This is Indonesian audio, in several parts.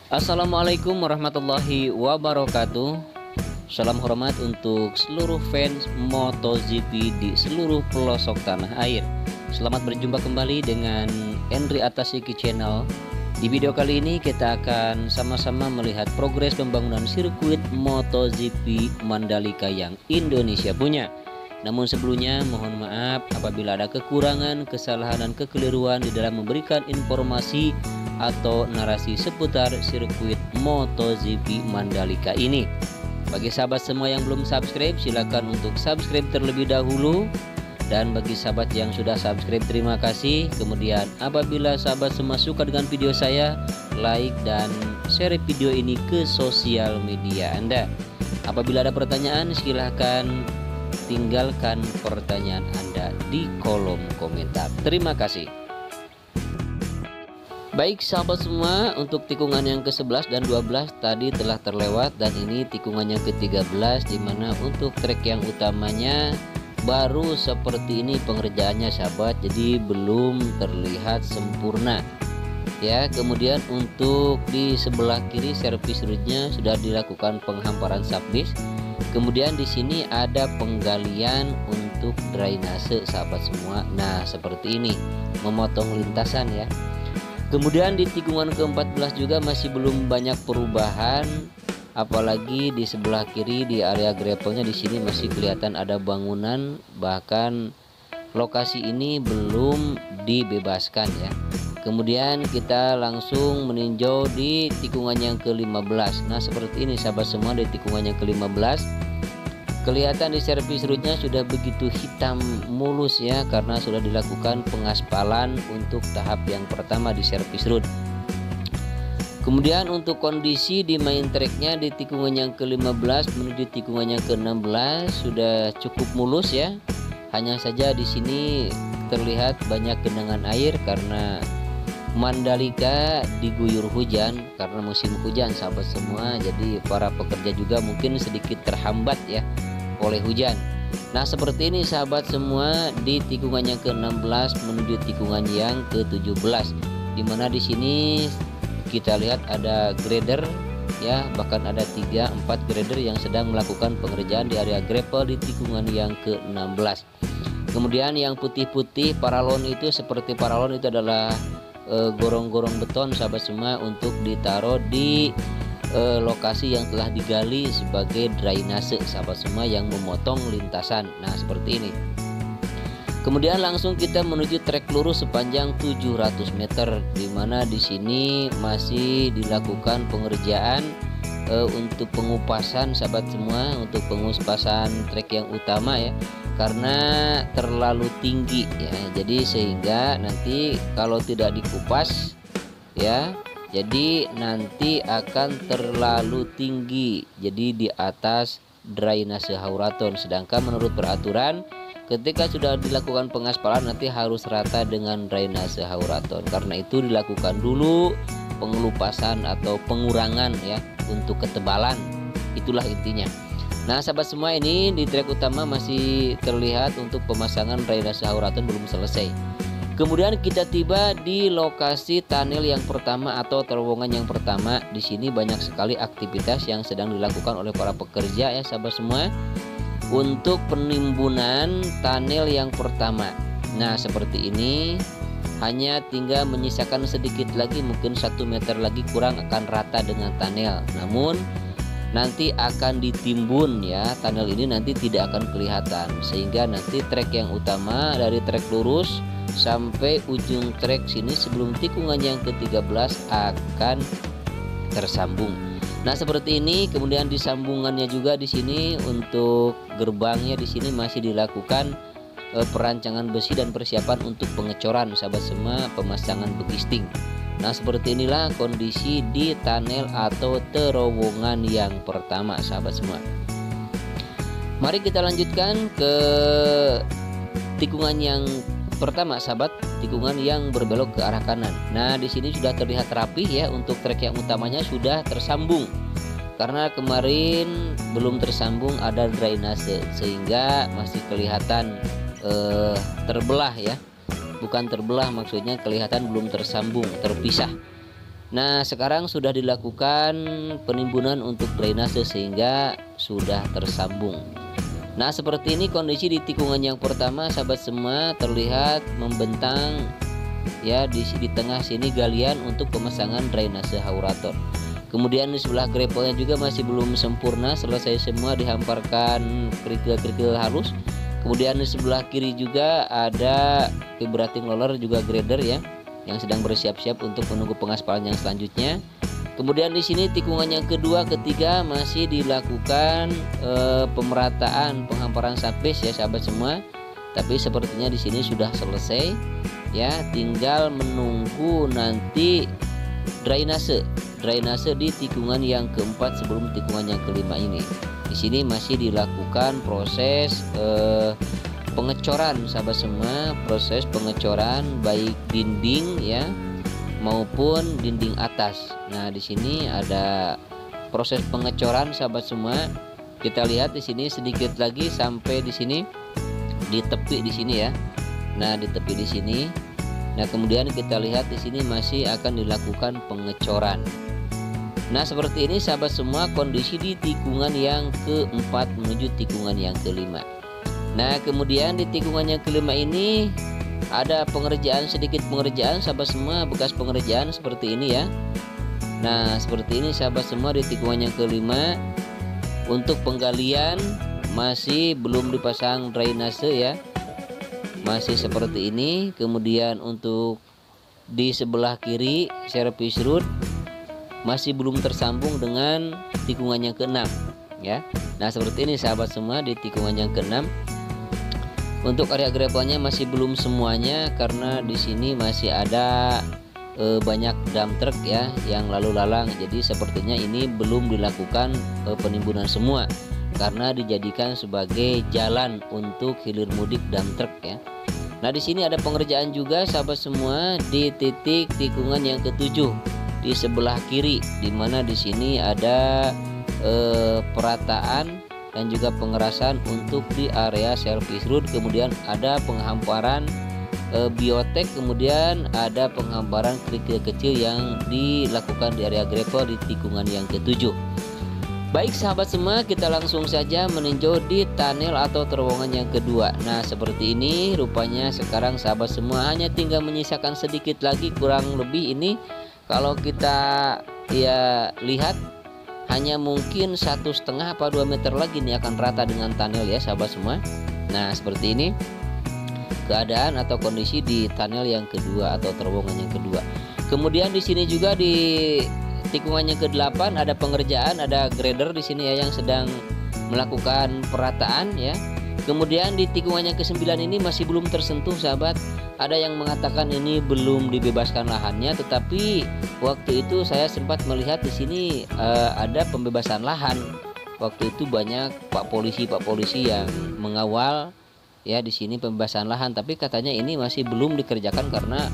Assalamualaikum warahmatullahi wabarakatuh. Salam hormat untuk seluruh fans MotoGP di seluruh pelosok tanah air. Selamat berjumpa kembali dengan Henry Atasiki Channel. Di video kali ini kita akan sama-sama melihat progres pembangunan sirkuit MotoGP Mandalika yang Indonesia punya. Namun sebelumnya mohon maaf apabila ada kekurangan, kesalahan, dan kekeliruan di dalam memberikan informasi atau narasi seputar sirkuit MotoGP Mandalika ini. Bagi sahabat semua yang belum subscribe, silakan untuk subscribe terlebih dahulu. Dan bagi sahabat yang sudah subscribe, terima kasih. Kemudian apabila sahabat semua suka dengan video saya, like dan share video ini ke sosial media Anda. Apabila ada pertanyaan, silahkan tinggalkan pertanyaan Anda di kolom komentar. Terima kasih. Baik sahabat semua, untuk tikungan yang ke-11 dan 12 tadi telah terlewat, dan ini tikungan yang ke-13 dimana untuk trek yang utamanya baru seperti ini pengerjaannya sahabat, jadi belum terlihat sempurna ya. Kemudian untuk di sebelah kiri servis rootnya sudah dilakukan penghamparan subdisk. Kemudian di sini ada penggalian untuk drainase sahabat semua. Nah seperti ini, memotong lintasan ya. Kemudian di tikungan ke-14 juga masih belum banyak perubahan, apalagi di sebelah kiri di area gravelnya di sini masih kelihatan ada bangunan, bahkan lokasi ini belum dibebaskan ya. Kemudian kita langsung meninjau di tikungan yang ke-15. Nah seperti ini sahabat semua, di tikungan yang ke-15 kelihatan di servis rootnya sudah begitu hitam mulus ya, karena sudah dilakukan pengaspalan untuk tahap yang pertama di servis root. Kemudian untuk kondisi di main tracknya di tikungan yang ke-15 menuju tikungan yang ke-16 sudah cukup mulus ya. Hanya saja di sini terlihat banyak genangan air karena Mandalika diguyur hujan karena musim hujan sahabat semua. Jadi para pekerja juga mungkin sedikit terhambat ya oleh hujan. Nah seperti ini sahabat semua di tikungan yang ke-16 menuju tikungan yang ke-17, dimana di sini kita lihat ada grader ya, bahkan ada 3-4 grader yang sedang melakukan pengerjaan di area gravel di tikungan yang ke-16. Kemudian yang putih-putih paralon itu, seperti paralon itu adalah gorong-gorong beton sahabat semua untuk ditaruh di lokasi yang telah digali sebagai drainase sahabat semua yang memotong lintasan. Nah seperti ini. Kemudian langsung kita menuju trek lurus sepanjang 700 meter, dimana di sini masih dilakukan pengerjaan untuk pengupasan sahabat semua, untuk pengupasan trek yang utama ya, karena terlalu tinggi ya. Jadi sehingga nanti kalau tidak dikupas ya, jadi nanti akan terlalu tinggi, jadi di atas drainase hauraton. Sedangkan menurut peraturan ketika sudah dilakukan pengaspalan nanti harus rata dengan drainase hauraton. Karena itu dilakukan dulu pengelupasan atau pengurangan ya untuk ketebalan, itulah intinya. Nah sahabat semua, ini di trek utama masih terlihat untuk pemasangan drainase hauraton belum selesai. Kemudian kita tiba di lokasi tunnel yang pertama atau terowongan yang pertama. Di sini banyak sekali aktivitas yang sedang dilakukan oleh para pekerja ya sahabat semua untuk penimbunan tunnel yang pertama. Nah seperti ini, hanya tinggal menyisakan sedikit lagi, mungkin 1 meter lagi kurang akan rata dengan tunnel. Namun nanti akan ditimbun ya, tunnel ini nanti tidak akan kelihatan, sehingga nanti trek yang utama dari trek lurus sampai ujung trek sini sebelum tikungan yang ke-13 akan tersambung. Nah seperti ini. Kemudian disambungannya juga di sini untuk gerbangnya di sini masih dilakukan perancangan besi dan persiapan untuk pengecoran sahabat semua, pemasangan bekisting. Nah seperti inilah kondisi di tunnel atau terowongan yang pertama sahabat semua. Mari kita lanjutkan ke tikungan yang pertama sahabat, tikungan yang berbelok ke arah kanan. Nah di sini sudah terlihat rapi ya, untuk trek yang utamanya sudah tersambung. Karena kemarin belum tersambung ada drainase, sehingga masih kelihatan terbelah ya. Bukan terbelah, maksudnya kelihatan belum tersambung, terpisah. Nah, sekarang sudah dilakukan penimbunan untuk drainase sehingga sudah tersambung. Nah, seperti ini kondisi di tikungan yang pertama, sahabat semua, terlihat membentang ya di tengah sini galian untuk pemasangan drainase haurator. Kemudian di sebelah grepelnya juga masih belum sempurna selesai semua, dihamparkan kerikil-kerikil halus. Kemudian di sebelah kiri juga ada vibrating roller juga grader ya, yang sedang bersiap-siap untuk menunggu pengaspalan yang selanjutnya. Kemudian di sini tikungan yang kedua, ketiga masih dilakukan pemerataan penghamparan sapis ya sahabat semua. Tapi sepertinya di sini sudah selesai ya, tinggal menunggu nanti drainase di tikungan yang keempat sebelum tikungan yang kelima ini. Di sini masih dilakukan proses pengecoran sahabat semua, proses pengecoran baik dinding ya maupun dinding atas. Nah, di sini ada proses pengecoran sahabat semua. Kita lihat di sini sedikit lagi sampai di sini di tepi di sini ya. Nah, di tepi di sini. Nah, kemudian kita lihat di sini masih akan dilakukan pengecoran. Nah, seperti ini sahabat semua kondisi di tikungan yang keempat menuju tikungan yang kelima. Nah, kemudian di tikungan yang kelima ini ada pengerjaan, sedikit pengerjaan sahabat semua, bekas pengerjaan seperti ini ya. Nah, seperti ini sahabat semua di tikungan yang kelima. Untuk penggalian masih belum dipasang drainase ya, masih seperti ini. Kemudian untuk di sebelah kiri service road masih belum tersambung dengan tikungan yang keenam ya. Nah, seperti ini sahabat semua di tikungan yang keenam. Untuk area grepelnya masih belum semuanya karena di sini masih ada banyak dump truck ya yang lalu lalang. Jadi sepertinya ini belum dilakukan penimbunan semua karena dijadikan sebagai jalan untuk hilir mudik dump truck ya. Nah, di sini ada pengerjaan juga sahabat semua di titik tikungan yang ketujuh di sebelah kiri, di mana di sini ada perataan dan juga pengerasan untuk di area service road. Kemudian ada penghamparan biotek, kemudian ada penghamparan kerikil kecil yang dilakukan di area grepel di tikungan yang ketujuh. Baik sahabat semua, kita langsung saja meninjau di tunnel atau terowongan yang kedua. Nah, seperti ini rupanya sekarang sahabat semua, hanya tinggal menyisakan sedikit lagi, kurang lebih ini kalau kita ya lihat hanya mungkin 1,5 apa 2 meter lagi nih akan rata dengan tunnel ya sahabat semua. Nah, seperti ini keadaan atau kondisi di tunnel yang kedua atau terowongan yang kedua. Kemudian di sini juga di tikungan yang ke-8 ada pengerjaan, ada grader di sini ya yang sedang melakukan perataan ya. Kemudian di tikungan yang ke-9 ini masih belum tersentuh sahabat. Ada yang mengatakan ini belum dibebaskan lahannya, tetapi waktu itu saya sempat melihat di sini ada pembebasan lahan. Waktu itu banyak pak polisi yang mengawal ya di sini pembebasan lahan, tapi katanya ini masih belum dikerjakan karena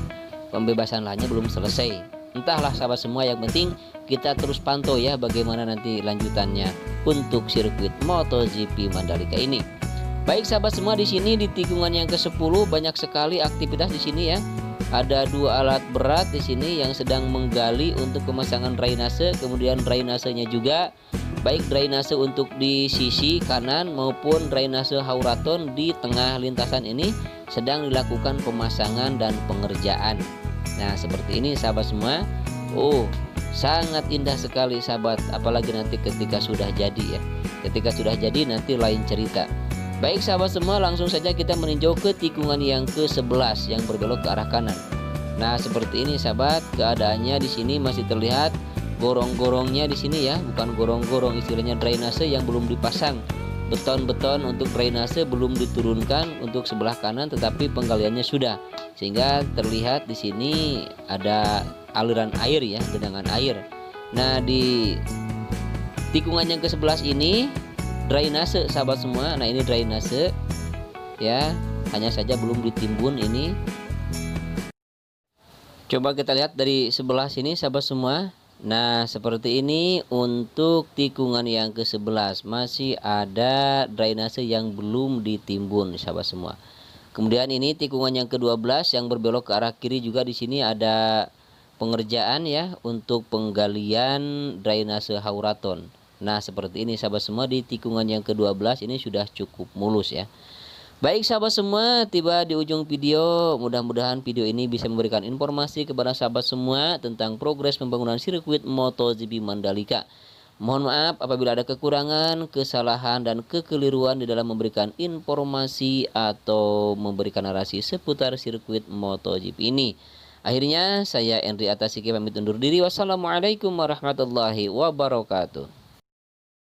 pembebasan lahannya belum selesai. Entahlah sahabat semua, yang penting kita terus pantau ya bagaimana nanti lanjutannya untuk sirkuit MotoGP Mandalika ini. Baik sahabat semua, di sini di tikungan yang ke-10 banyak sekali aktivitas di sini ya. Ada 2 alat berat di sini yang sedang menggali untuk pemasangan drainase, kemudian drainasenya juga baik drainase untuk di sisi kanan maupun drainase hauraton di tengah lintasan ini sedang dilakukan pemasangan dan pengerjaan. Nah, seperti ini sahabat semua. Oh, sangat indah sekali sahabat, apalagi nanti ketika sudah jadi ya. Ketika sudah jadi nanti lain cerita. Baik sahabat semua, langsung saja kita meninjau ke tikungan yang ke-11 yang berbelok ke arah kanan. Nah, seperti ini sahabat, keadaannya di sini masih terlihat gorong-gorongnya di sini ya, bukan gorong-gorong, istilahnya drainase yang belum dipasang. Beton-beton untuk drainase belum diturunkan untuk sebelah kanan, tetapi penggaliannya sudah. Sehingga terlihat di sini ada aliran air ya, genangan air. Nah, di tikungan yang ke-11 ini drainase sahabat semua. Nah, ini drainase ya, hanya saja belum ditimbun ini. Coba kita lihat dari sebelah sini sahabat semua. Nah, seperti ini untuk tikungan yang ke-11 masih ada drainase yang belum ditimbun sahabat semua. Kemudian ini tikungan yang ke-12 yang berbelok ke arah kiri juga, di sini ada pengerjaan ya untuk penggalian drainase hauraton. Nah, seperti ini sahabat semua, di tikungan yang ke-12 ini sudah cukup mulus ya. Baik sahabat semua, tiba di ujung video. Mudah-mudahan video ini bisa memberikan informasi kepada sahabat semua tentang progres pembangunan sirkuit MotoGP Mandalika. Mohon maaf apabila ada kekurangan, kesalahan, dan kekeliruan di dalam memberikan informasi atau memberikan narasi seputar sirkuit MotoGP ini. Akhirnya saya Endri Atasiki pamit undur diri. Wassalamualaikum warahmatullahi wabarakatuh.